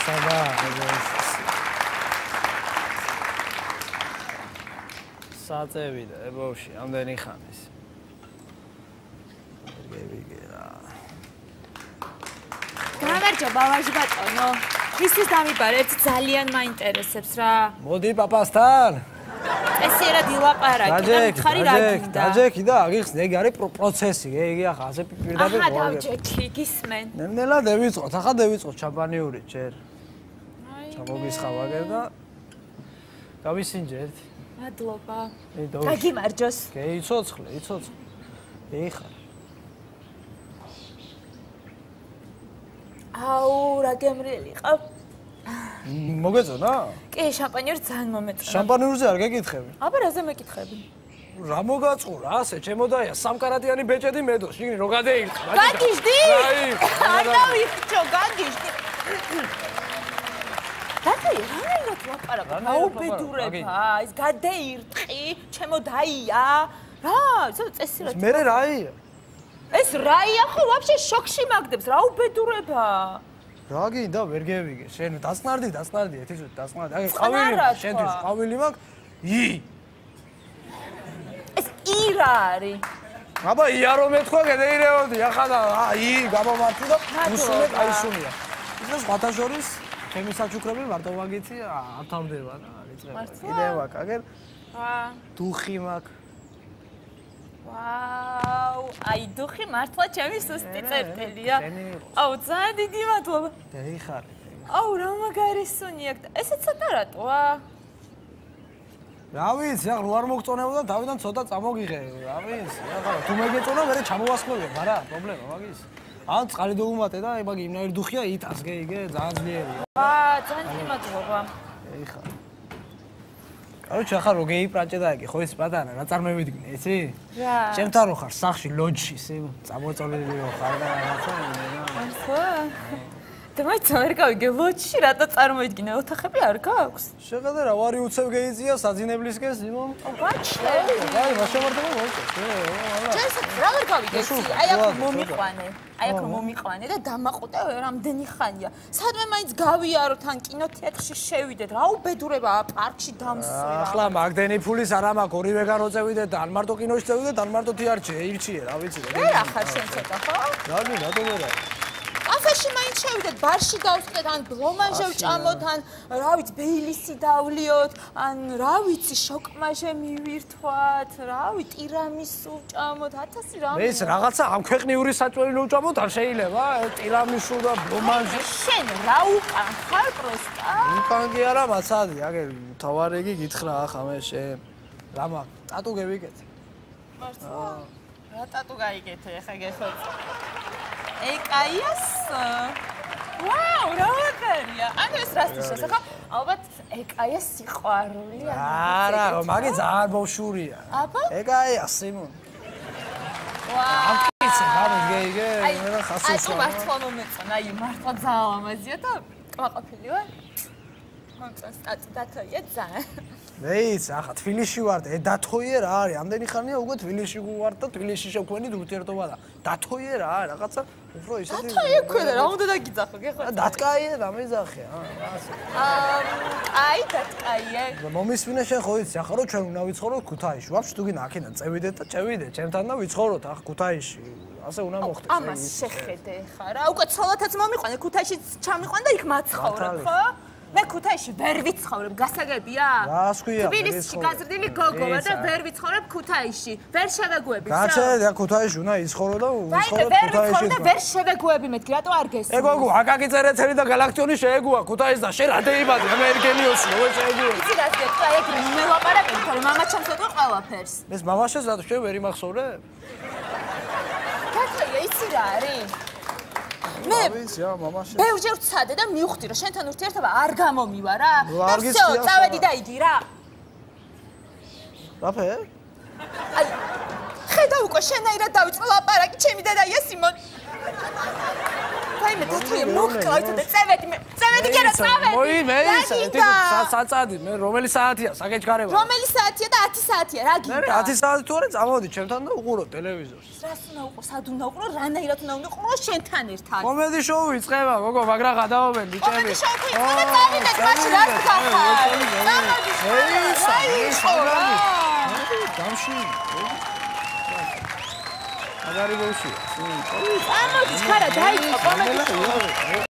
სადა საწევიდა ებოში ამდენი ხანის გამარჯობა ვაჟ ბატონო ისის დამიბარე ერთი ძალიან მაინტერესებს რა მოდი პაპასთან წესიერად ილაპარაკი და მითხარი რა გინდა დაჯექი და აგიხსნე ეგ არის პროცესი იგი ახლა ასე პირდაპირ აჰა დავჯექი გისმენ ნელ-ნელა დავიწყოთ ახლა დავიწყოთ შამპანიური ჯერ ჩამოგისხავაგერ და გავისინჯე ერთი მადლობა გაგიმარჯოს იცოცხლე ეხა აუ რა გემრიელი ყავ მოგეწონა? კი, შამპანიორი ძალიან მომეწონა. შამპანიურზე არ გეკითხები? აბა რაზე მეკითხები? რა მოგაწყურა ასე, ჩემოდაია სამკარატიანი ბეჭედი მედო, შიგნი რო გადაიხდა. გაგიჟდი? არ დავიხჭო, გაგიჟდი. დათი, რა ლაპარაკობ? აუბედურება, ის გადაირტყი, ჩემოდაია. რა, ისე წესირად. მე რაია? ეს რაია ხო ვაფშე შოქში მაგდებს, რა უბედურება? რა გინდა ვერ გევიგე შენ დასწნარდი ეთის დასწნარდი აი ყავილი შენთვის ყავილი მაქვს ეს ი რა არის აბა ია რომ ეთქვა გადაირევოდი ახლა და ი გამომართი და უსუნე აისუნია ის სხვათა შორის ჩემი საჩუქრები მარტო მაგითი არ თავდება რა რიწება კიდევ აქ აგერ დუხი მაქვს ვაუ, აი დუხი მართლა ჩემი სუსტი წერტელია. აუ, ძალიან დიდი მადლობა. დაიხარე. აუ, რა მაგარი სუნი აქვს. ესეც სატარატოა. რა ვიცი, ახლა არ მოგწონებოდა თავიდან ცოტა წამოგიღე. რა ვიცი, ახლა თუ მეგეწონა, მე ჩამოვასხმევია, არა, პრობლემა მაგის. ან წყალი დოუმატე და მაგ იმნაირი დუხია იტანს, გეიგე, ძალიან ძლიერია. ძალიან დიდი მადლობა. დაიხარე. короче, ახლა რო გეიპრანჭე და აკი, ხო ის პატარა, რა წარმოვიდგინე, იცი? რა? ჩემთან რო ხარ სახში, ლოჯში, ისე წამოწოლილი რო ხარ და რაღაცა. ხო? და მაინც არ გავიგე ლოჯში რატო წარმოვიდგინე, ოთახები არ გაქვს? შეხედე რა, ვარი უცებ გეიწია საძინებლისკენ, სიმონ. ვაჩე. აი, მაშემართება მოვწე. ჯერ რა ვერ გავიგე, აი აქ მომიყვანე. აი აქ მომიყვანე და დამაყუტე რამდენი ხანია. სადმე მაინც გავიაროთ ან კინოთეატრში შევიდეთ. რა უბედურებაა პარკში დამსვლა. ახლა მაგდენი ფულის არ ამაქვს, ორივე განოწევიდეთ და ან მარტო კინოში წევიდეთ, ან მარტო თეატრში, ირჩიე, რა ვიცი. ვერ ახარ შენ ცოტა, ხო? რატო ვერა? კაფეში მაინც შევიდეთ, ბარში დავსვდეთ, ან ბლომანჟე ვჭამოთ, ან რა ვიცი, ბეილისი დავლიოთ, ან რა ვიცი, შოკმაჟე მივირთვათ, რა ვიცი, ტირამისუ ვჭამოთ, 1000 რამე. მე ეს რაღაცა ამ ქვეყნიური საჭმელი ვჭამოთ, არ შეიძლება? ტირამისუ და ბლომანჟე. შენ რა უკან ხარ პროსტა? უკან კი არა, მაცადი, აგერ თავარი იგი გითხრა ახლა მე შენ. რამა, ტატუ გევიკეთე. მართლა? რა ტატუ გაიგეთე, ხა გეხოცე. ეკაიას? ვაუ, რა მაგარია. ანუ ეს რასთვის შესახა? ალბათ ეკაიას სიყვარული. არა, მაგი ძალიან ბავშვურია. აბა? ეკაია სიმონ. ვაუ. იცი, რა გეიგე, მე რა ხასიათი. აი, მართლა მომეწონა, აი, მართლა ძალიან ლამაზია და ყვაყოფილი ვარ. მომწონს ტატი დათოია ძალიან. მეიც, ახლა თბილისში ვარ და დათოიე რა არის? ამდენი ხანია უკვე თბილისში ვარ და თბილისში შევქმნით ურთიერთობა და დათოიე რა არის? რაღაცა უფრო ისეთი დათოიე ქვია, რა უნდა დაგიძახო, გეხო? დათკაიე და მეძახე, ასე. აი, დათკაიე. მომისმინე შენ ხო იცი, ახლა რომ ჩვენ უნდა ვიცხოვროთ ქუთაისში. ვაფშე თუ გინდა აქედან წევიდეთ და წევიდეთ, ჩემთან და ვიცხოვროთ ახლა ქუთაისში. ასე უნდა მოხდეს. ამას შეხედე ხა რა, უკვე ცოლათაც მომიყვანე, ქუთაისშიც ჩამიყვან და იქ მაცხოვრებ, ხო? მე ქუთაისში ვერ ვიცხოვრებ, გასაგებია? რას ქვია? თბილისში გაზრდილი გოგოა და ვერ ვიცხოვრებ ქუთაისში. ვერ შევეგუები. გაჩერდა ქუთაისში უნდა იცხოვრო და ვიცხოვრებ ქუთაისში. და ვერ შევეგუები მეთქი, რატო არ გესმის? ეგოგო, აკაკი წერეთელი და galaktioni შეეგუა ქუთაისს და შენ რა დაიბადე ამერიკენიოსი, რო შეეგუა. იცი რა გეტყვა, ეგ მე ლაპარაკობ, თორე მამა ჩემს ეტყვა ყველაფერს. ეს მამაშენს რატო შენ ვერ იმახსოვრებ? კაცია, იცი რა არის? მე ვიცი, მამაშენ. ბევრჯერ ვცადე და მივხვდი რომ შენთან ურთიერთობა არ გამომივა რა. არ გიცია. წავედი და იგი რა. რაფე? აი, ხედა უკვე შენაირად დავიწყო ლაპარაკი, ჩემი დედაია სიმონ. ფაიმე თოთოი მოგყავთ და წევედი კი არა წავედი. მოი მე საწადი მე რომელი საათია საკეჩქარება? რომელი საათია და 10 საათია რა გინდა? 10 საათი თუ არა წამოდი ჩემთან და უყურო ტელევიზორს. რას უნდა უყურო? სად უნდა უყურო? რანაირად უნდა უყურო შენთან ერთად? კომედი შოუ იწყება გოგო მაგრამ გადავობენ ბიჭები. კომედი შოუ იწყება და წავიდეთ მაშინ რას გახარ? წამოდი შოუ. დამში. მაგარი გოშია. წამოდი ხარა დაიწყო კომედი შოუ.